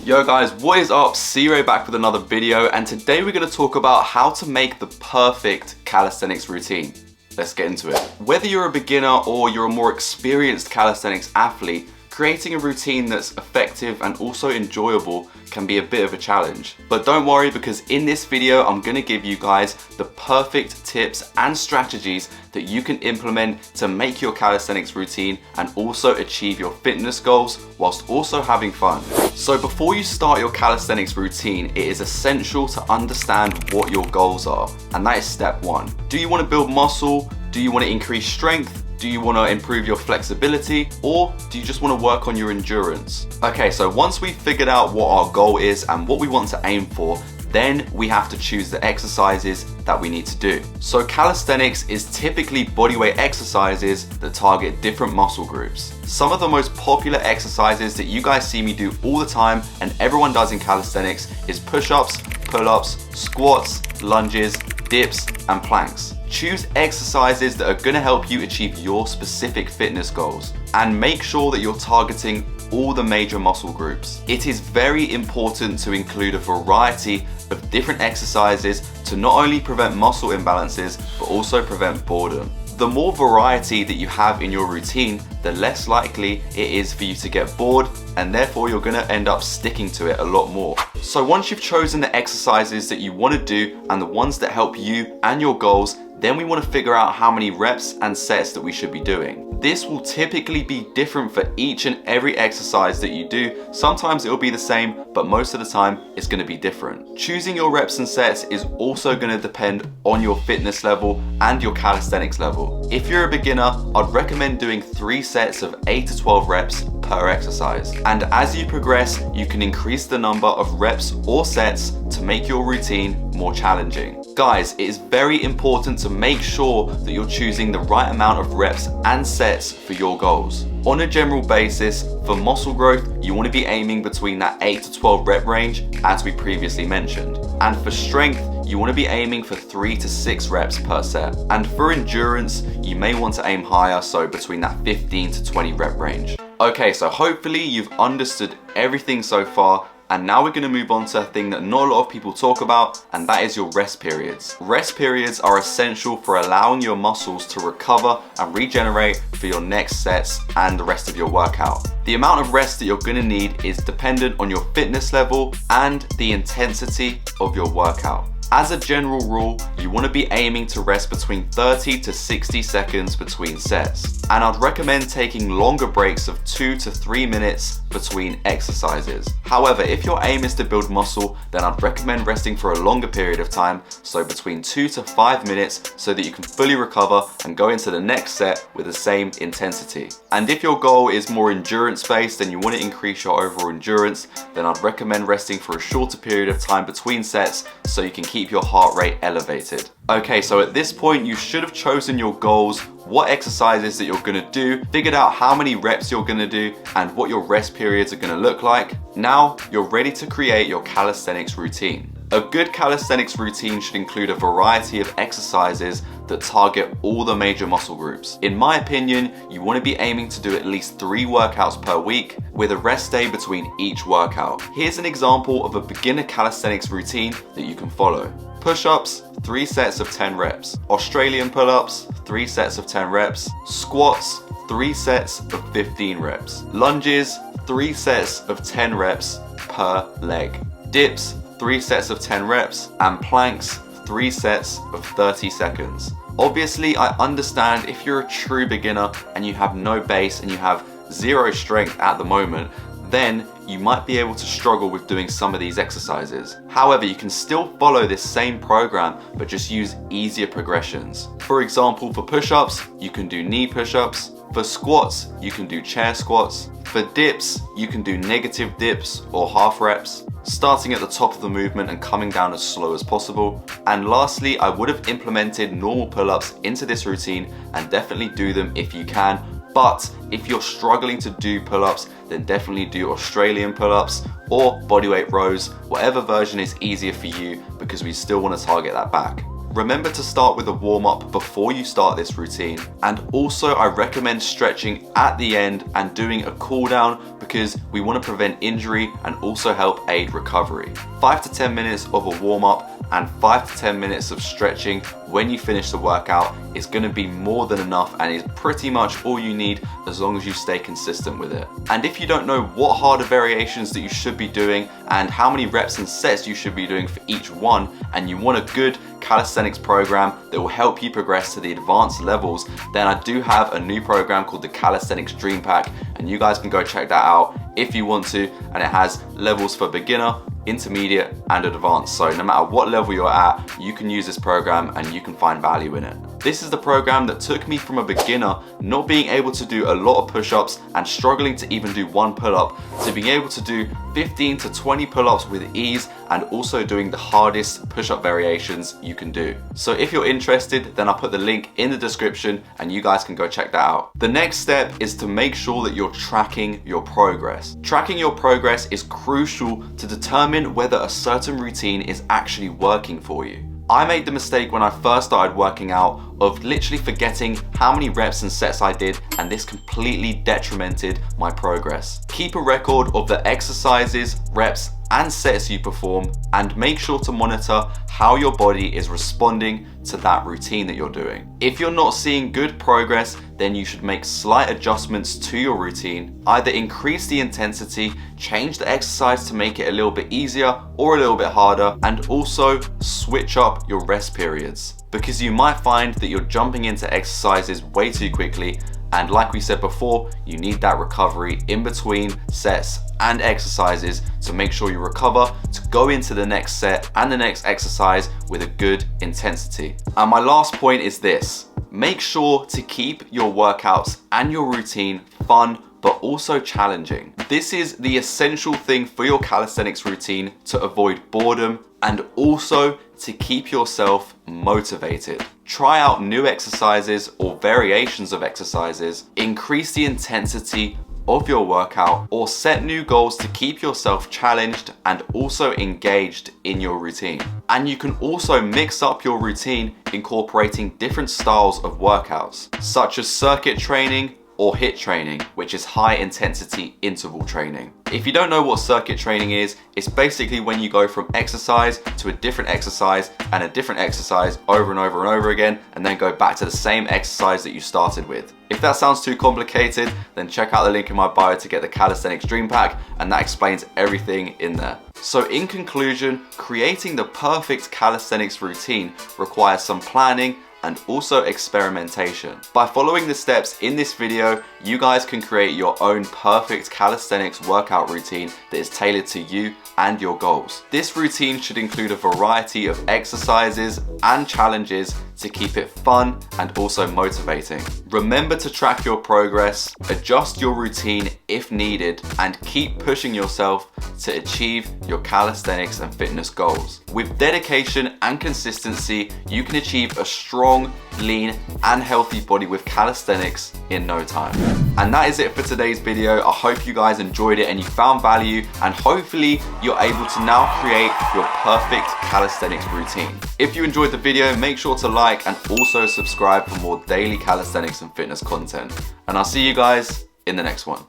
Yo guys, what is up? Zero back with another video, and today we're going to talk about how to make the perfect calisthenics routine. Let's get into it. Whether you're a beginner or you're a more experienced calisthenics athlete, creating a routine that's effective and also enjoyable can be a bit of a challenge. But don't worry, because in this video I'm going to give you guys the perfect tips and strategies that you can implement to make your calisthenics routine and also achieve your fitness goals whilst also having fun. So before you start your calisthenics routine, it is essential to understand what your goals are, and that is step one. Do you want to build muscle? Do you want to increase strength? Do you want to improve your flexibility, or do you just want to work on your endurance? Okay, so once we've figured out what our goal is and what we want to aim for, then we have to choose the exercises that we need to do. So calisthenics is typically bodyweight exercises that target different muscle groups. Some of the most popular exercises that you guys see me do all the time and everyone does in calisthenics is push-ups, pull-ups, squats, lunges, dips, and planks. Choose exercises that are going to help you achieve your specific fitness goals, and make sure that you're targeting all the major muscle groups. It is very important to include a variety of different exercises to not only prevent muscle imbalances, but also prevent boredom. The more variety that you have in your routine, the less likely it is for you to get bored, and therefore you're going to end up sticking to it a lot more. So once you've chosen the exercises that you want to do and the ones that help you and your goals, then we want to figure out how many reps and sets that we should be doing. This will typically be different for each and every exercise that you do. Sometimes it will be the same, but most of the time it's going to be different. Choosing your reps and sets is also going to depend on your fitness level and your calisthenics level. If you're a beginner, I'd recommend doing 3 sets of 8 to 12 reps per exercise. And as you progress, you can increase the number of reps or sets to make your routine more challenging. Guys, it is very important to make sure that you're choosing the right amount of reps and sets for your goals. On a general basis, for muscle growth, you want to be aiming between that 8 to 12 rep range, as we previously mentioned. And for strength, you want to be aiming for 3 to 6 reps per set. And for endurance, you may want to aim higher, so between that 15 to 20 rep range. Okay, so hopefully you've understood everything so far. And now we're going to move on to a thing that not a lot of people talk about, and that is your rest periods. Rest periods are essential for allowing your muscles to recover and regenerate for your next sets and the rest of your workout. The amount of rest that you're going to need is dependent on your fitness level and the intensity of your workout. As a general rule, you want to be aiming to rest between 30 to 60 seconds between sets. And I'd recommend taking longer breaks of 2 to 3 minutes between exercises. However, if your aim is to build muscle, then I'd recommend resting for a longer period of time, so between 2 to 5 minutes, so that you can fully recover and go into the next set with the same intensity. And if your goal is more endurance based and you want to increase your overall endurance, then I'd recommend resting for a shorter period of time between sets so you can keep your heart rate elevated. Okay, so at this point you should have chosen your goals, what exercises that you're going to do, figured out how many reps you're going to do, and what your rest periods are going to look like. Now you're ready to create your calisthenics routine. A good calisthenics routine should include a variety of exercises that target all the major muscle groups. In my opinion, you want to be aiming to do at least 3 workouts per week with a rest day between each workout. Here's an example of a beginner calisthenics routine that you can follow. Push-ups, 3 sets of 10 reps. Australian pull-ups, 3 sets of 10 reps. Squats, 3 sets of 15 reps. Lunges, 3 sets of 10 reps per leg. Dips, 3 sets of 10 reps, and planks, 3 sets of 30 seconds. Obviously, I understand if you're a true beginner and you have no base and you have 0 strength at the moment, then you might be able to struggle with doing some of these exercises. However, you can still follow this same program, but just use easier progressions. For example, for push-ups, you can do knee push-ups. For squats, you can do chair squats. For dips, you can do negative dips or half reps, starting at the top of the movement and coming down as slow as possible. And lastly, I would have implemented normal pull-ups into this routine, and definitely do them if you can. But if you're struggling to do pull-ups, then definitely do Australian pull-ups or bodyweight rows, whatever version is easier for you, because we still want to target that back. remember to start with a warm-up before you start this routine. And also I recommend stretching at the end and doing a cool down because we want to prevent injury and also help aid recovery. 5 to 10 minutes of a warm-up and 5 to 10 minutes of stretching when you finish the workout is going to be more than enough and is pretty much all you need as long as you stay consistent with it. And if you don't know what harder variations that you should be doing and how many reps and sets you should be doing for each one, and you want a good calisthenics program that will help you progress to the advanced levels, then I do have a new program called the Calisthenics Dream Pack, and you guys can go check that out if you want to, and it has levels for beginner, intermediate and advanced. So no matter what level you're at, you can use this program and you can find value in it. This is the program that took me from a beginner not being able to do a lot of push-ups and struggling to even do one pull-up to being able to do 15 to 20 pull-ups with ease and also doing the hardest push-up variations you can do. So if you're interested, then I'll put the link in the description and you guys can go check that out. The next step is to make sure that you're tracking your progress. Tracking your progress is crucial to determine whether a certain routine is actually working for you. I made the mistake when I first started working out of literally forgetting how many reps and sets I did, and this completely detrimented my progress. Keep a record of the exercises, reps, and sets you perform, and make sure to monitor how your body is responding to that routine that you're doing. If you're not seeing good progress, then you should make slight adjustments to your routine. Either increase the intensity, change the exercise to make it a little bit easier or a little bit harder, and also switch up your rest periods. Because you might find that you're jumping into exercises way too quickly, and like we said before, you need that recovery in between sets and exercises to make sure you recover to go into the next set and the next exercise with a good intensity. And my last point is this: make sure to keep your workouts and your routine fun but also challenging. This is the essential thing for your calisthenics routine to avoid boredom and also to keep yourself motivated. Try out new exercises or variations of exercises, increase the intensity of your workout, or set new goals to keep yourself challenged and also engaged in your routine. And you can also mix up your routine incorporating different styles of workouts, such as circuit training or HIIT training, which is high intensity interval training. If you don't know what circuit training is, it's basically when you go from exercise to a different exercise and a different exercise over and over and over again, and then go back to the same exercise that you started with. If that sounds too complicated, then check out the link in my bio to get the Calisthenics Dream Pack, and that explains everything in there. So in conclusion, creating the perfect calisthenics routine requires some planning and also experimentation. By following the steps in this video, you guys can create your own perfect calisthenics workout routine that is tailored to you and your goals. This routine should include a variety of exercises and challenges to keep it fun and also motivating. Remember to track your progress, adjust your routine if needed, and keep pushing yourself to achieve your calisthenics and fitness goals. With dedication and consistency, you can achieve a strong, lean, and healthy body with calisthenics in no time. And that is it for today's video. I hope you guys enjoyed it and you found value, and hopefully you're able to now create your perfect calisthenics routine. If you enjoyed the video, make sure to like and also subscribe for more daily calisthenics and fitness content. And I'll see you guys in the next one.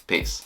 Peace.